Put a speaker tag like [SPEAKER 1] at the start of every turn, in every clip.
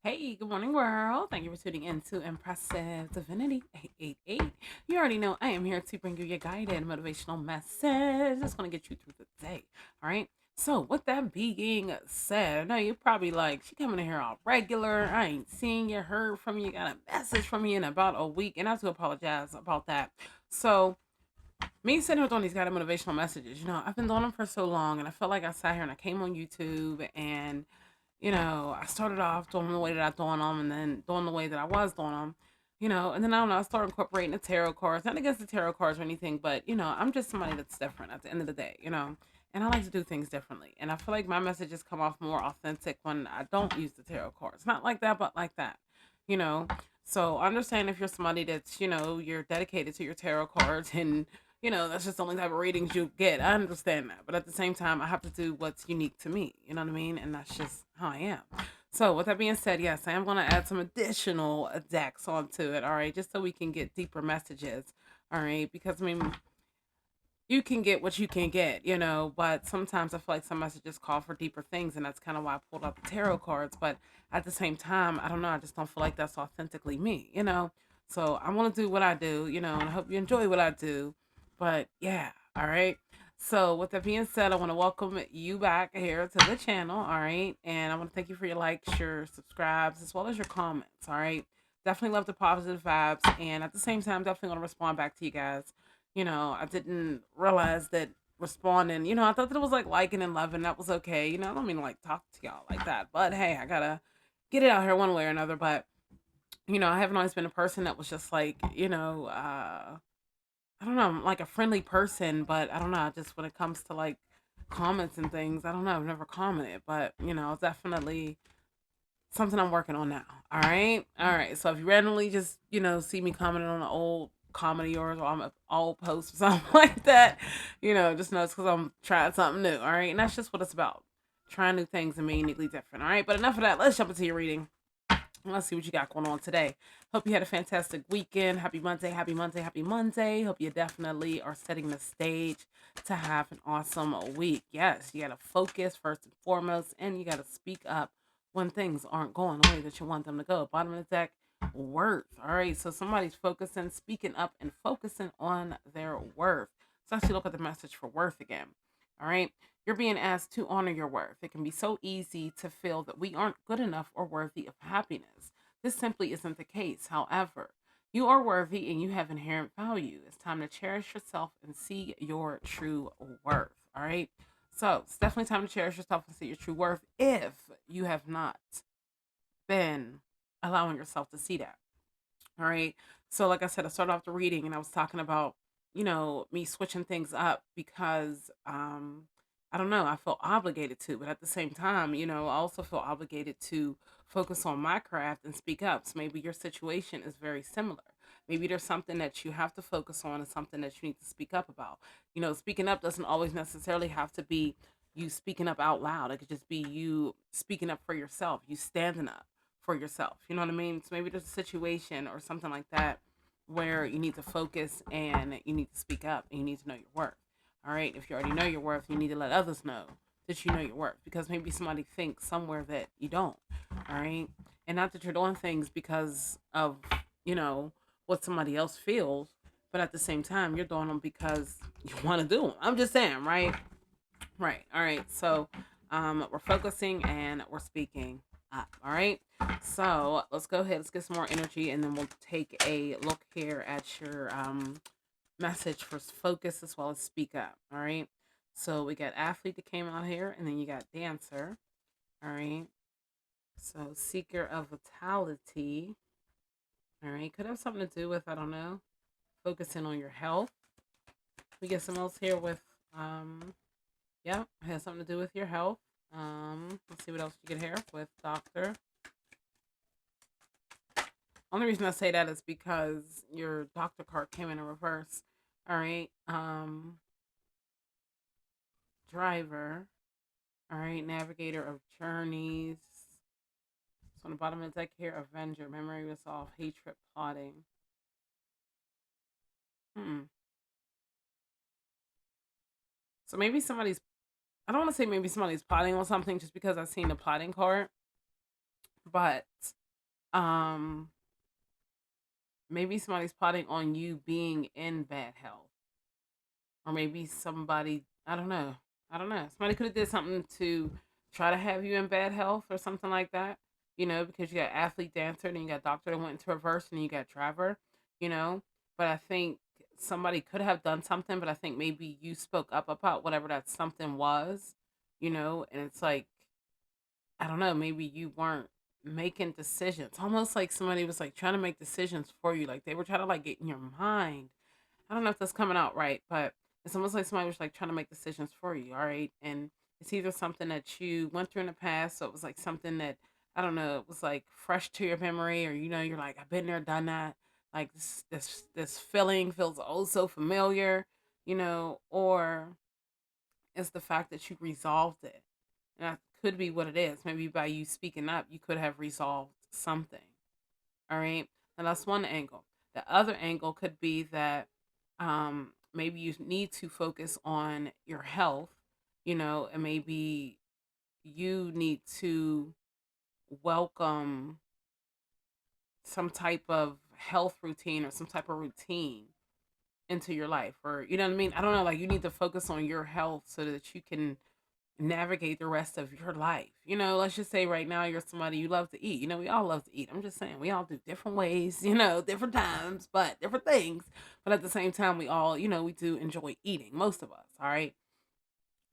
[SPEAKER 1] Hey, good morning, world. Thank you for tuning in to Impressive Divinity 888. You already know I am here to bring you your guided motivational message. Just want to get you through the day. All right. So, with that being said, I know you're probably like, she coming in here all regular. I ain't seen you, heard from you, got a message from you in about a week. And I have to apologize about that. So, me sitting here doing these guided motivational messages, I've been doing them for so long. And I felt like I sat here and I came on YouTube and I started off doing the way that I doing them and then doing the way that I was doing them, and then I don't know, I started incorporating the tarot cards, not against the tarot cards or anything, but I'm just somebody that's different at the end of the day, and I like to do things differently. And I feel like my messages come off more authentic when I don't use the tarot cards. Not like that, but like that, you know. So I understand if you're somebody that's, you're dedicated to your tarot cards and that's just the only type of readings you get. I understand that. But at the same time, I have to do what's unique to me. You know what I mean? And that's just how I am. So, with that being said, yes, I am going to add some additional decks onto it. All right. Just so we can get deeper messages. All right. Because, I mean, you can get what you can get, but sometimes I feel like some messages call for deeper things. And that's kind of why I pulled out the tarot cards. But at the same time, I don't know. I just don't feel like that's authentically me. So I want to do what I do, and I hope you enjoy what I do. But yeah, all right. So with that being said, I want to welcome you back here to the channel, all right? And I want to thank you for your likes, your subscribes, as well as your comments, all right? Definitely love the positive vibes, and at the same time, definitely want to respond back to you guys. I didn't realize that responding, I thought that it was like liking and loving, that was okay. I don't mean to like talk to y'all like that, but hey, I gotta get it out here one way or another. But I haven't always been a person that was just like, I don't know, I'm like a friendly person, but I don't know, just when it comes to like comments and things, I don't know, I've never commented, but it's definitely something I'm working on now. All right. All right. So if you randomly just, see me commenting on an old comedy or on an old post or something like that, just know it's because I'm trying something new. All right. And that's just what it's about. Trying new things and being uniquely different. All right. But enough of that. Let's jump into your reading. Let's see what you got going on today. Hope you had a fantastic weekend. Happy Monday, happy Monday, happy Monday. Hope you definitely are setting the stage to have an awesome week. Yes, you got to focus first and foremost, and you got to speak up when things aren't going the way that you want them to go. Bottom of the deck, worth. All right, so somebody's focusing, speaking up, and focusing on their worth. So let's actually look at the message for worth again. All right. You're being asked to honor your worth. It can be so easy to feel that we aren't good enough or worthy of happiness. This simply isn't the case. However, you are worthy and you have inherent value. It's time to cherish yourself and see your true worth. All right. So it's definitely time to cherish yourself and see your true worth if you have not been allowing yourself to see that. All right. So, like I said, I started off the reading and I was talking about, me switching things up because I don't know, I felt obligated to, but at the same time, I also feel obligated to focus on my craft and speak up. So maybe your situation is very similar. Maybe there's something that you have to focus on and something that you need to speak up about. Speaking up doesn't always necessarily have to be you speaking up out loud. It could just be you speaking up for yourself, you standing up for yourself. You know what I mean? So maybe there's a situation or something like that where you need to focus and you need to speak up and you need to know your worth. All right. If you already know your worth, you need to let others know that you know your worth because maybe somebody thinks somewhere that you don't. All right. And not that you're doing things because of, you know, what somebody else feels, but at the same time, you're doing them because you want to do them. I'm just saying, right? Right. All right. So we're focusing and we're speaking up. All right. So let's go ahead. Let's get some more energy and then we'll take a look here at your message for focus as well as speak up. All right. So we got athlete that came out here and then you got dancer. All right. So seeker of vitality. All right. Could have something to do with, I don't know, focusing on your health. We get some else here with yeah, it has something to do with your health. Let's see what else you get here with doctor. Only reason I say that is because your doctor card came in reverse. All right. Driver. All right. Navigator of journeys. So on the bottom of the deck here, Avenger. Memory resolve. Hatred plotting. Hmm. So maybe somebody's. I don't want to say maybe somebody's plotting on something just because I've seen the plotting card. But um maybe somebody's plotting on you being in bad health, or maybe somebody, I don't know. I don't know. Somebody could have did something to try to have you in bad health or something like that. Because you got athlete, dancer, and you got doctor that went into reverse, and you got driver. You know, but I think somebody could have done something, but I think maybe you spoke up about whatever that something was. And it's like, I don't know, maybe you weren't making decisions. Almost like somebody was like trying to make decisions for you, like they were trying to like get in your mind. I don't know if that's coming out right, but it's almost like somebody was like trying to make decisions for you, all right? And it's either something that you went through in the past, so it was like something that, I don't know, it was like fresh to your memory, or you're like, I've been there, done that. Like this feeling feels oh so familiar, or it's the fact that you resolved it. And that could be what it is. Maybe by you speaking up, you could have resolved something. All right. And that's one angle. The other angle could be that maybe you need to focus on your health, and maybe you need to welcome some type of health routine or some type of routine into your life. Or, you know what I mean? I don't know. Like, you need to focus on your health so that you can navigate the rest of your life. Let's just say right now you're somebody you love to eat. We all love to eat. I'm just saying we all do different ways, different times, but different things. But at the same time, we all, we do enjoy eating, most of us, all right?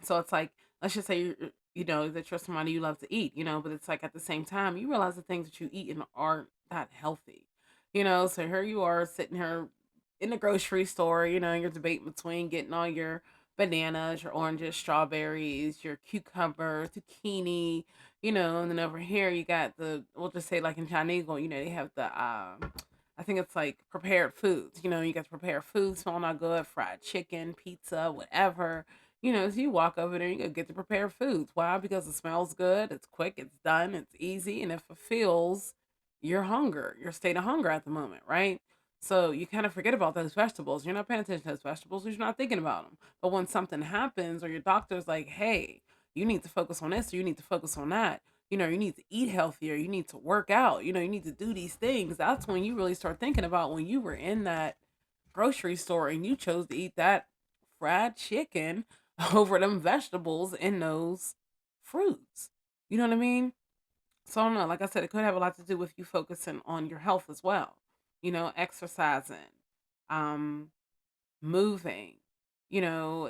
[SPEAKER 1] So it's like, let's just say that you're somebody you love to eat, but it's like at the same time you realize the things that you eat and aren't that healthy. So here you are sitting here in the grocery store, you're debating between getting all your bananas, your oranges, strawberries, your cucumbers, zucchini, and then over here you got we'll just say like in Chinese, they have the I think it's like prepared foods. You got the prepared foods smelling all good, fried chicken, pizza, whatever. So you walk over there, you go get the prepared foods. Why? Because it smells good, it's quick, it's done, it's easy, and it fulfills your hunger, your state of hunger at the moment, right? So you kind of forget about those vegetables. You're not paying attention to those vegetables because you're not thinking about them. But when something happens, or your doctor's like, hey, you need to focus on this, or you need to focus on that, you need to eat healthier, you need to work out, you need to do these things. That's when you really start thinking about when you were in that grocery store and you chose to eat that fried chicken over them vegetables and those fruits. You know what I mean? So I don't know. Like I said, it could have a lot to do with you focusing on your health as well. Exercising, um, moving,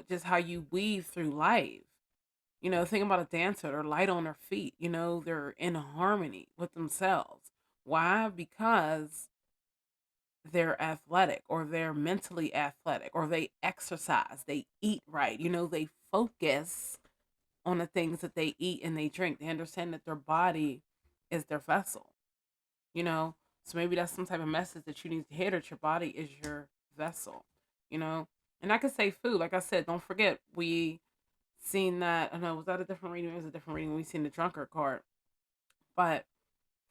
[SPEAKER 1] just how you weave through life. Think about a dancer, they're light on their feet, they're in harmony with themselves. Why? Because they're athletic, or they're mentally athletic, or they exercise, they eat right, they focus on the things that they eat and they drink. They understand that their body is their vessel, you know? So maybe that's some type of message that you need to hear, that your body is your vessel, you know? And I could say food, like I said, don't forget, we seen that, I know, was that a different reading? It was a different reading. We seen the drunkard card. But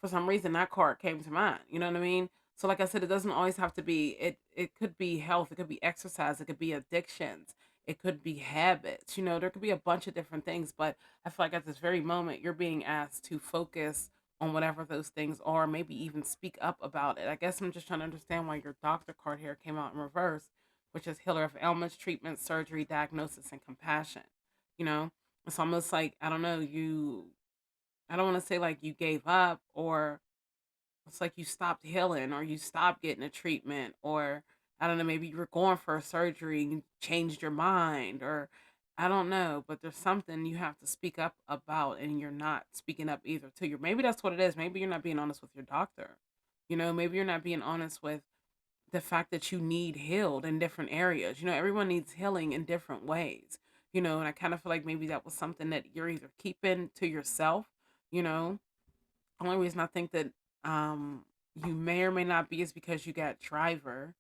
[SPEAKER 1] for some reason that card came to mind. You know what I mean? So like I said, it doesn't always have to be it could be health, it could be exercise, it could be addictions, it could be habits. There could be a bunch of different things, but I feel like at this very moment you're being asked to focus on whatever those things are, maybe even speak up about it. I guess I'm just trying to understand why your doctor card here came out in reverse, which is healer of ailments, treatment, surgery, diagnosis, and compassion. You know? It's almost like, I don't know, I don't want to say like you gave up, or it's like you stopped healing, or you stopped getting a treatment, or I don't know, maybe you were going for a surgery and you changed your mind, or I don't know, but there's something you have to speak up about and you're not speaking up either to your, maybe that's what it is. Maybe you're not being honest with your doctor. Maybe you're not being honest with the fact that you need healed in different areas. Everyone needs healing in different ways. And I kind of feel like maybe that was something that you're either keeping to yourself, you know only reason I think that you may or may not be is because you got driver,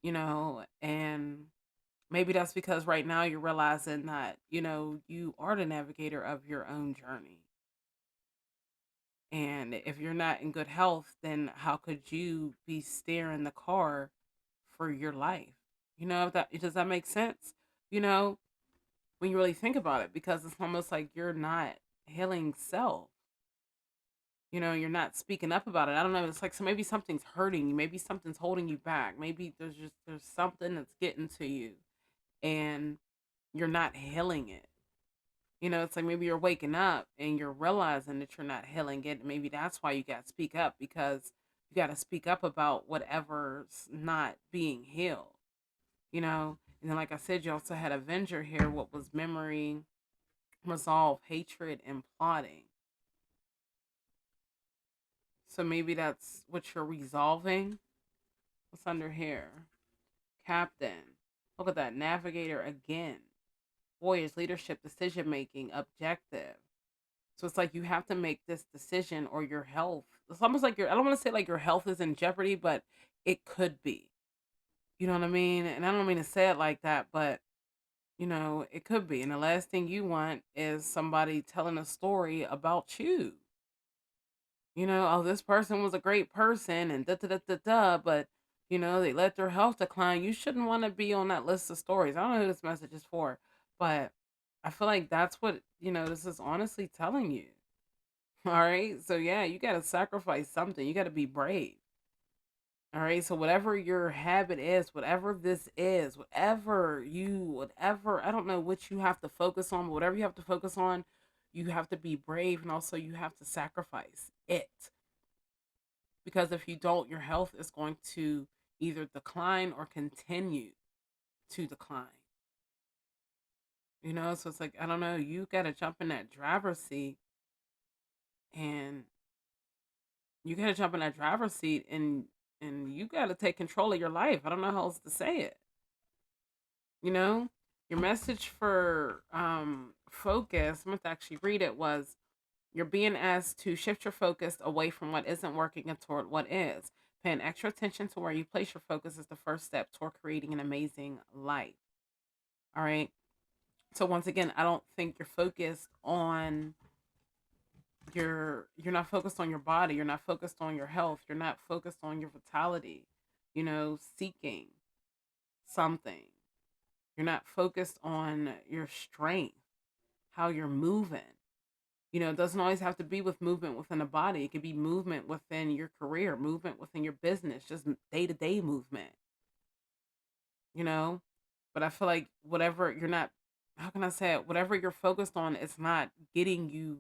[SPEAKER 1] and maybe that's because right now you're realizing that, you are the navigator of your own journey. And if you're not in good health, then how could you be steering the car for your life? If that does that make sense? You know, when you really think about it, because it's almost like you're not healing self. You're not speaking up about it. I don't know. It's like, so maybe something's hurting you. Maybe something's holding you back. Maybe there's something that's getting to you, and you're not healing it. It's like maybe you're waking up and you're realizing that you're not healing it. Maybe that's why you got to speak up, because you got to speak up about whatever's not being healed. And then, like I said, you also had Avenger here. What was memory, resolve, hatred, and plotting. So maybe that's what you're resolving. What's under here? Captain. Look at that. Navigator again. Warriors, leadership, decision making, objective. So it's like you have to make this decision, or your health. It's almost like I don't want to say like your health is in jeopardy, but it could be. You know what I mean? And I don't mean to say it like that, but it could be. And the last thing you want is somebody telling a story about you. Oh, this person was a great person and da da da da da, but they let their health decline. You shouldn't want to be on that list of stories. I don't know who this message is for, but I feel like that's what, this is honestly telling you. All right. So yeah, you got to sacrifice something. You got to be brave. All right. So whatever your habit is, whatever this is, whatever, I don't know what you have to focus on, but whatever you have to focus on, you have to be brave, and also you have to sacrifice it. Because if you don't, your health is going to either decline or continue to decline. So it's like, I don't know, you got to jump in that driver's seat, and you got to jump in that driver's seat and you got to take control of your life. I don't know how else to say it. You know, your message for focus, I'm going to actually read it, was you're being asked to shift your focus away from what isn't working and toward what is. Paying extra attention to where you place your focus is the first step toward creating an amazing life. All right. So once again, I don't think you're focused on you're not focused on your body, you're not focused on your health, you're not focused on your vitality, seeking something. You're not focused on your strength, how you're moving. It doesn't always have to be with movement within the body. It could be movement within your career, movement within your business, just day to day movement, you know? But I feel like whatever you're not, how can I say it? Whatever you're focused on, it's not getting you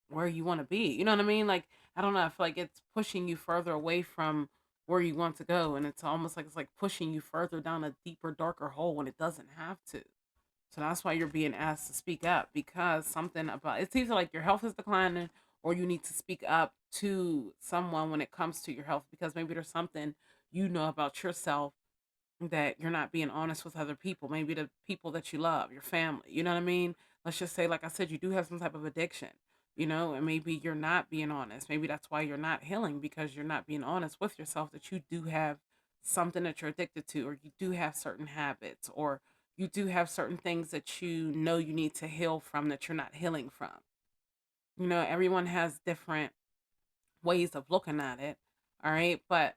[SPEAKER 1] where you want to be. You know what I mean? Like, I don't know. I feel like it's pushing you further away from where you want to go. And it's almost like it's like pushing you further down a deeper, darker hole when it doesn't have to. So that's why you're being asked to speak up, because something about it's either like your health is declining, or you need to speak up to someone when it comes to your health, because maybe there's something about yourself that you're not being honest with other people, maybe the people that you love, your family. You know what I mean? Let's just say, like I said, you do have some type of addiction, and maybe you're not being honest. Maybe that's why you're not healing, because you're not being honest with yourself that you do have something that you're addicted to, or you do have certain habits, or you do have certain things that you need to heal from that you're not healing from. Everyone has different ways of looking at it. All right. But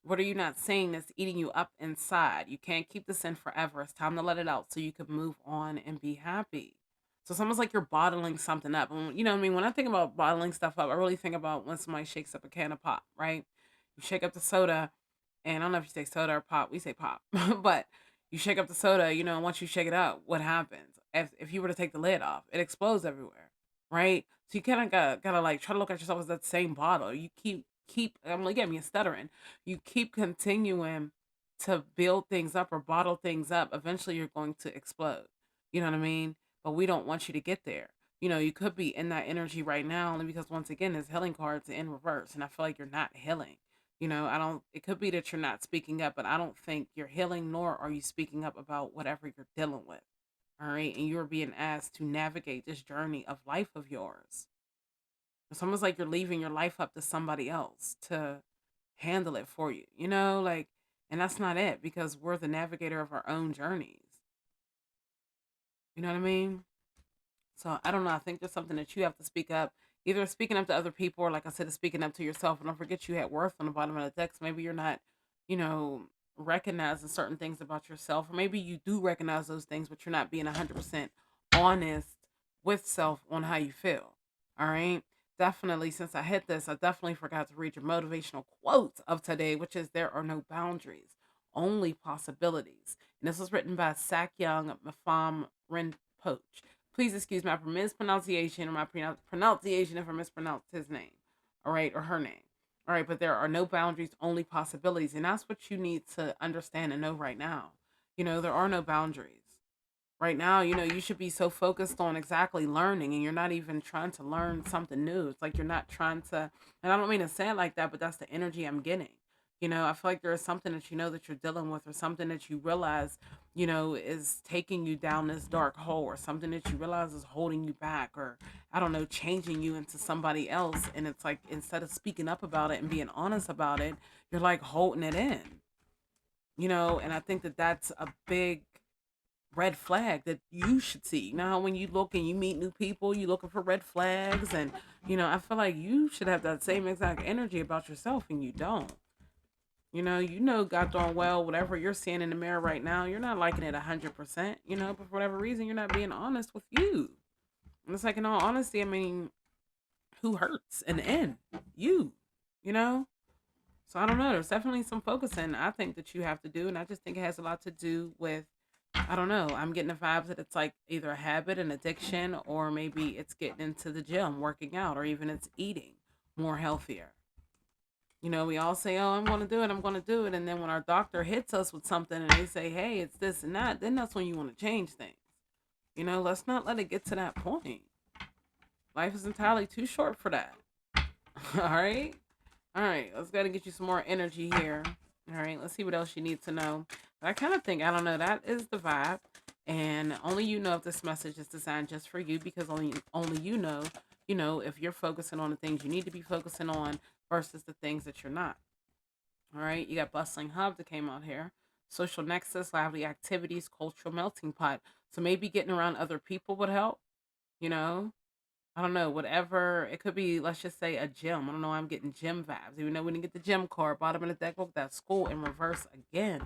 [SPEAKER 1] what are you not seeing that's eating you up inside? You can't keep this in forever. It's time to let it out so you can move on and be happy. So it's almost like you're bottling something up. And, what I mean? When I think about bottling stuff up, I really think about when somebody shakes up a can of pop, right? You shake up the soda, and I don't know if you say soda or pop. We say pop. But you shake up the soda, and once you shake it up, what happens? If you were to take the lid off, it explodes everywhere, right? So you kind of gotta like try to look at yourself as that same bottle. You keep. I'm like, yeah, me stuttering. You keep continuing to build things up or bottle things up. Eventually, you're going to explode. You know what I mean? But we don't want you to get there. You could be in that energy right now, only because once again, there's healing cards in reverse, and I feel like you're not healing. I don't. It could be that you're not speaking up, but I don't think you're healing, nor are you speaking up about whatever you're dealing with. All right, and you're being asked to navigate this journey of life of yours. It's almost like you're leaving your life up to somebody else to handle it for you, like, and that's not it, because we're the navigator of our own journeys. You know what I mean? So I don't know. I think there's something that you have to speak up, either speaking up to other people, or like I said, speaking up to yourself. And don't forget you had worth on the bottom of the text. Maybe you're not, you know, recognizing certain things about yourself, or maybe you do recognize those things, but you're not being 100% honest with self on how you feel. All right. definitely, since I hit this, I definitely forgot to read your motivational quote of today, which is there are no boundaries, only possibilities. And this was written by Sakyong Mafam Rinpoche. Please excuse my mispronunciation or my pronunciation if I mispronounce his name, all right, or her name. All right, but there are no boundaries, only possibilities. And that's what you need to understand and know right now. There are no boundaries. Right now, you should be so focused on exactly learning, and you're not even trying to learn something new. It's like you're not trying to, and I don't mean to say it like that, but that's the energy I'm getting. I feel like there is something that that you're dealing with, or something that you realize, is taking you down this dark hole, or something that you realize is holding you back, or I don't know, changing you into somebody else. And it's like instead of speaking up about it and being honest about it, you're like holding it in, and I think that that's a big red flag that you should see. Now, when you look and you meet new people, you looking for red flags, and I feel like you should have that same exact energy about yourself, and you don't. God darn well, whatever you're seeing in the mirror right now, you're not liking it 100%. But for whatever reason, you're not being honest with you. And it's like, in all honesty, I mean, who hurts in the end? You. You know. So I don't know. There's definitely some focusing I think that you have to do, and I just think it has a lot to do with I don't know. I'm getting the vibes that it's like either a habit, an addiction, or maybe it's getting into the gym, working out, or even it's eating more healthier. We all say, "Oh, I'm going to do it. I'm going to do it," and then when our doctor hits us with something and they say, "Hey, it's this and that," then that's when you want to change things. Let's not let it get to that point. Life is entirely too short for that. All right. All right, let's go and get you some more energy here. All right, let's see what else you need to know. But I kind of think, I don't know, that is the vibe. And only you know if this message is designed just for you, because only you know, if you're focusing on the things you need to be focusing on versus the things that you're not. All right, you got Bustling Hub that came out here. Social Nexus, lively activities, cultural melting pot. So maybe getting around other people would help, you know? I don't know, whatever. It could be, let's just say, a gym. I don't know. I'm getting gym vibes. Even though we didn't get the gym card, bottom of the deck, look, that school in reverse again.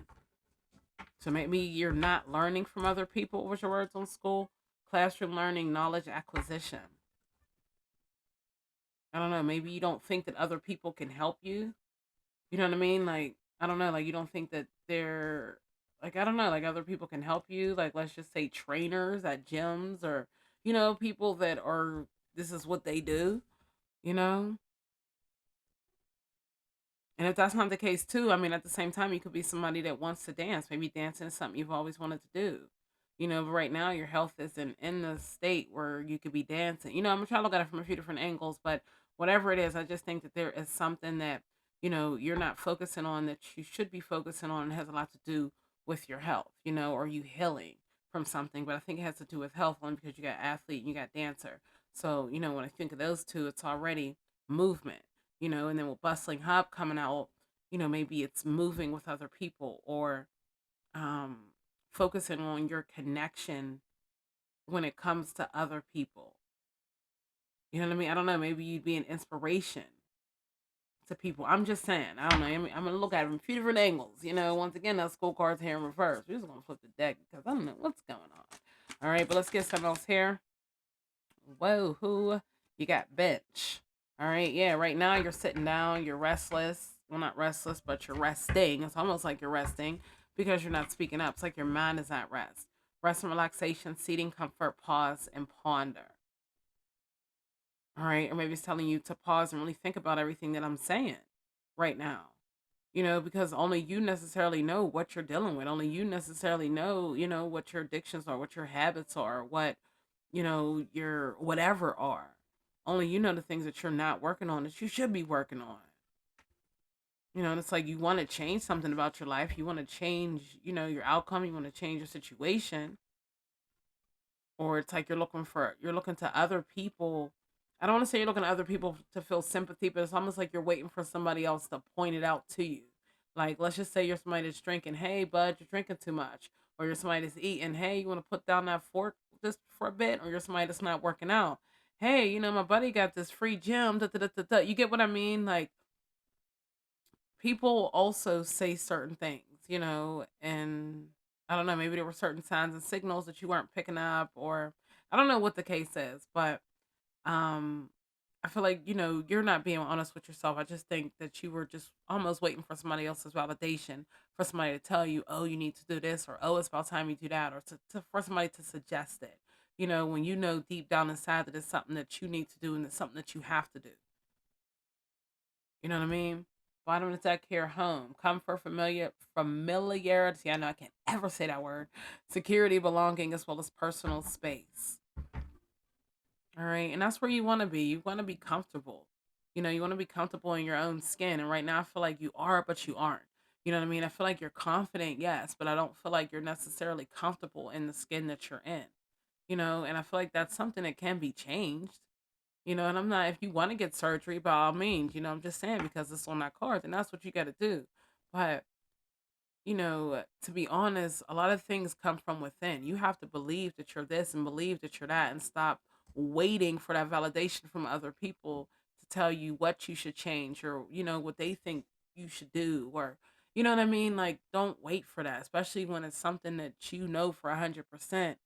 [SPEAKER 1] So maybe you're not learning from other people. What was your words on school? Classroom learning, knowledge acquisition. I don't know. Maybe you don't think that other people can help you. You know what I mean? Like, I don't know. Like, you don't think that they're, like, I don't know, like other people can help you. Like, let's just say trainers at gyms, or, people that are, this is what they do, you know? And if that's not the case too, I mean, at the same time, you could be somebody that wants to dance. Maybe dancing is something you've always wanted to do. But right now your health isn't in the state where you could be dancing. I'm trying to look at it from a few different angles, but whatever it is, I just think that there is something that, you're not focusing on that you should be focusing on. And it has a lot to do with your health, or you healing from something. But I think it has to do with health one because you got athlete and you got dancer. So, when I think of those two, it's already movement, and then with Bustling Hub coming out, maybe it's moving with other people, or um, focusing on your connection when it comes to other people. You know what I mean? I don't know. Maybe you'd be an inspiration to people. I'm just saying. I don't know. I'm going to look at it from a few different angles. Once again, that school card's here in reverse. We're just going to flip the deck because I don't know what's going on. All right, but let's get something else here. Whoa, who? You got bench. All right, yeah, right now you're sitting down, you're restless. Well, not restless, but you're resting. It's almost like you're resting because you're not speaking up. It's like your mind is at rest. Rest and relaxation, seating, comfort, pause, and ponder. All right, or maybe it's telling you to pause and really think about everything that I'm saying right now. Because only you necessarily know what you're dealing with. Only you necessarily know, what your addictions are, what your habits are, what, your whatever are. Only you know the things that you're not working on that you should be working on. And it's like you want to change something about your life. You want to change, your outcome. You want to change your situation. Or it's like you're looking to other people. I don't want to say you're looking to other people to feel sympathy, but it's almost like you're waiting for somebody else to point it out to you. Like, let's just say you're somebody that's drinking. Hey, bud, you're drinking too much. Or you're somebody that's eating. Hey, you want to put down that fork just for a bit? Or you're somebody that's not working out. Hey, my buddy got this free gym. Da, da, da, da, da. You get what I mean? Like, people also say certain things, and I don't know, maybe there were certain signs and signals that you weren't picking up, or I don't know what the case is, but um I feel like, you're not being honest with yourself. I just think that you were just almost waiting for somebody else's validation, for somebody to tell you, oh, you need to do this, or oh, it's about time you do that, or for somebody to suggest it. When you know deep down inside that it's something that you need to do and it's something that you have to do. You know what I mean? Vitamin attack here, home, comfort, familiarity. I know I can't ever say that word. Security, belonging, as well as personal space. All right. And that's where you want to be. You want to be comfortable. You want to be comfortable in your own skin. And right now, I feel like you are, but you aren't. You know what I mean? I feel like you're confident, yes, but I don't feel like you're necessarily comfortable in the skin that you're in. And I feel like that's something that can be changed. And I'm not, if you want to get surgery, by all means, I'm just saying because it's on that card, then that's what you got to do. But to be honest, a lot of things come from within. You have to believe that you're this and believe that you're that and stop waiting for that validation from other people to tell you what you should change or, what they think you should do or, you know what I mean? Like, don't wait for that, especially when it's something that you know for 100%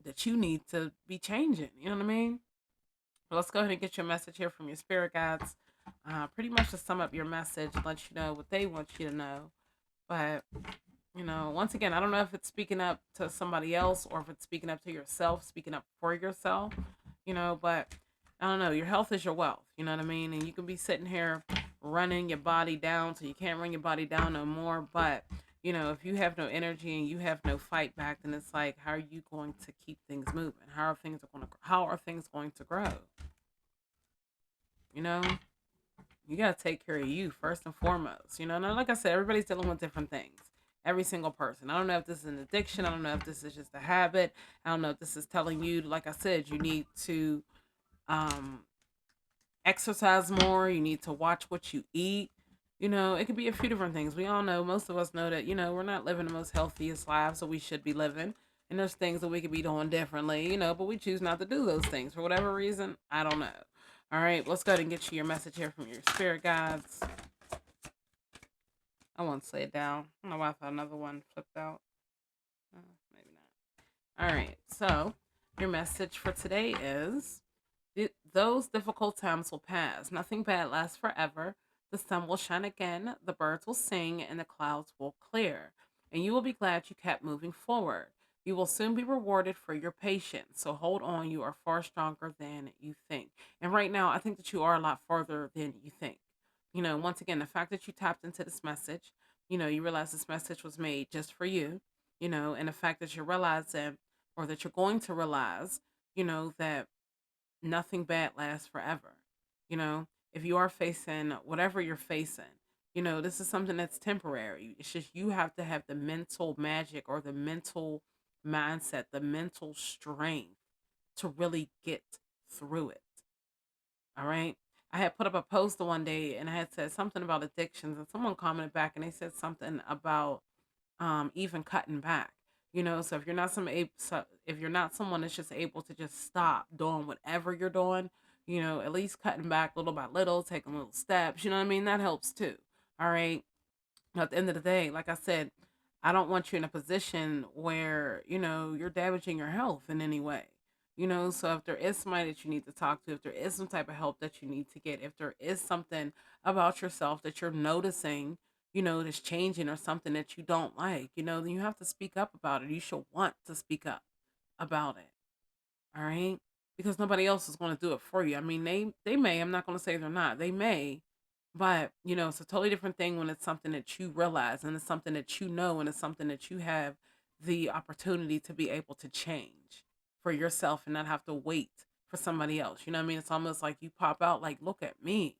[SPEAKER 1] that you need to be changing. You know what I mean? Well, let's go ahead and get your message here from your spirit guides. Pretty much to sum up your message, let you know what they want you to know. But once again, I don't know if it's speaking up to somebody else or if it's speaking up to yourself, speaking up for yourself, but I don't know. Your health is your wealth, you know what I mean? And you can be sitting here running your body down so you can't run your body down no more. But, if you have no energy and you have no fight back, then it's like, how are you going to keep things moving? How are things going to grow? You know? You got to take care of you first and foremost. Now, like I said, everybody's dealing with different things. Every single person. I don't know if this is an addiction. I don't know if this is just a habit. I don't know if this is telling you, like I said, you need to um, exercise more. You need to watch what you eat. It could be a few different things. We all know, most of us know that, we're not living the most healthiest lives that we should be living. And there's things that we could be doing differently, but we choose not to do those things for whatever reason. I don't know. All right, let's go ahead and get you your message here from your spirit guides. I won't say it down. I don't know why I thought another one flipped out. Maybe not. All right, so your message for today is those difficult times will pass. Nothing bad lasts forever. The sun will shine again, the birds will sing, and the clouds will clear. And you will be glad you kept moving forward. You will soon be rewarded for your patience. So hold on. You are far stronger than you think. And right now, I think that you are a lot further than you think. Once again, the fact that you tapped into this message, you realize this message was made just for you, and the fact that you're realizing or that you're going to realize, that nothing bad lasts forever. If you are facing whatever you're facing, this is something that's temporary. It's just you have to have the mental magic or the mental mindset, the mental strength to really get through it. All right. I had put up a post one day and I had said something about addictions, and someone commented back and they said something about even cutting back. So if you're not if you're not someone that's just able to just stop doing whatever you're doing, at least cutting back little by little, taking little steps, you know what I mean? That helps too. All right. At the end of the day, like I said, I don't want you in a position where, you're damaging your health in any way. So if there is somebody that you need to talk to, if there is some type of help that you need to get, if there is something about yourself that you're noticing, that's changing or something that you don't like, then you have to speak up about it. You should want to speak up about it. All right? Because nobody else is going to do it for you. I mean, they may, I'm not going to say they're not. They may, but, it's a totally different thing when it's something that you realize and it's something that you know and it's something that you have the opportunity to be able to change for yourself and not have to wait for somebody else. You know what I mean? It's almost like you pop out like, look at me.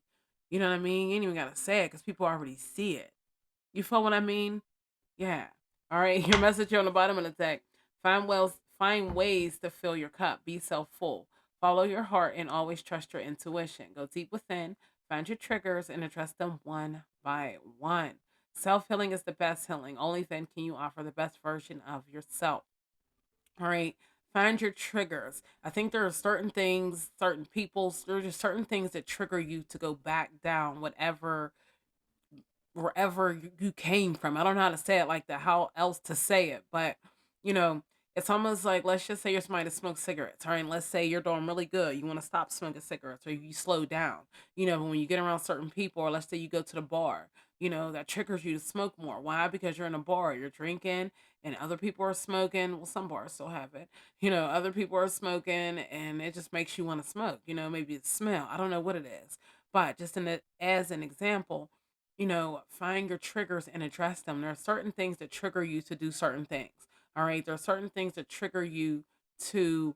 [SPEAKER 1] You know what I mean? You ain't even got to say it because people already see it. You feel what I mean? Yeah. All right. Your message here on the bottom of the deck. Find ways to fill your cup. Be self full. Follow your heart and always trust your intuition. Go deep within. Find your triggers and address them one by one. Self healing is the best healing. Only then can you offer the best version of yourself. All right. Find your triggers. I think there are certain things, certain people, there are just certain things that trigger you to go back down, wherever you came from. I don't know how to say it like that, how else to say it, but you know, It's almost like, let's just say you're somebody that smokes cigarettes, all right? Let's say you're doing really good. You want to stop smoking cigarettes, or you slow down. When you get around certain people, or let's say you go to the bar, that triggers you to smoke more. Why? Because you're in a bar, you're drinking, and other people are smoking. Well, some bars still have it. Other people are smoking, and it just makes you want to smoke. Maybe it's smell. I don't know what it is. But just as an example, find your triggers and address them. There are certain things that trigger you to do certain things. All right. There are certain things that trigger you to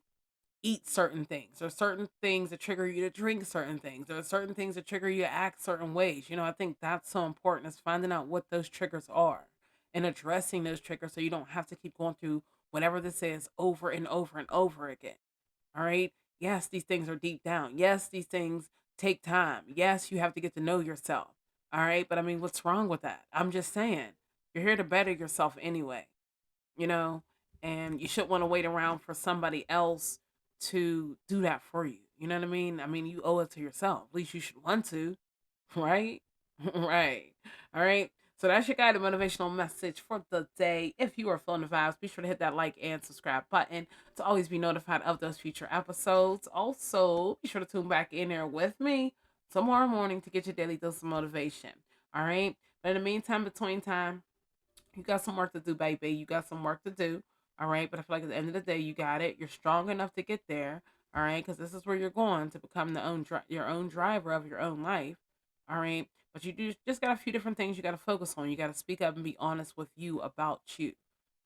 [SPEAKER 1] eat certain things. There are certain things that trigger you to drink certain things. There are certain things that trigger you to act certain ways. I think that's so important, is finding out what those triggers are and addressing those triggers so you don't have to keep going through whatever this is over and over and over again. All right. Yes, these things are deep down. Yes, these things take time. Yes, you have to get to know yourself. All right. But I mean, what's wrong with that? I'm just saying, you're here to better yourself anyway, you know, and you shouldn't want to wait around for somebody else to do that for you. You know what I mean? I mean, you owe it to yourself. At least you should want to, right? Right. All right. So that's your guided motivational message for the day. If you are feeling the vibes, be sure to hit that like and subscribe button to always be notified of those future episodes. Also, be sure to tune back in there with me tomorrow morning to get your daily dose of motivation. All right. But in the meantime, between time, you got some work to do, baby. You got some work to do. All right. But I feel like at the end of the day, you got it. You're strong enough to get there. All right. Because this is where you're going to become your own driver of your own life. All right. But just got a few different things you got to focus on. You got to speak up and be honest with you about you.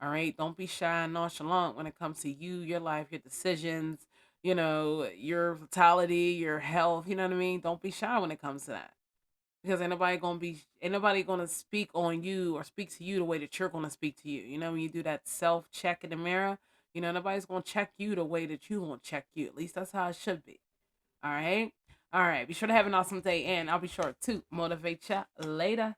[SPEAKER 1] All right. Don't be shy and nonchalant when it comes to you, your life, your decisions, your vitality, your health. You know what I mean? Don't be shy when it comes to that, because ain't nobody gonna speak on you or speak to you the way that you're gonna speak to you. When you do that self check in the mirror, nobody's gonna check you the way that you gonna check you. At least that's how it should be. All right. All right. Be sure to have an awesome day, and I'll be sure to motivate you later.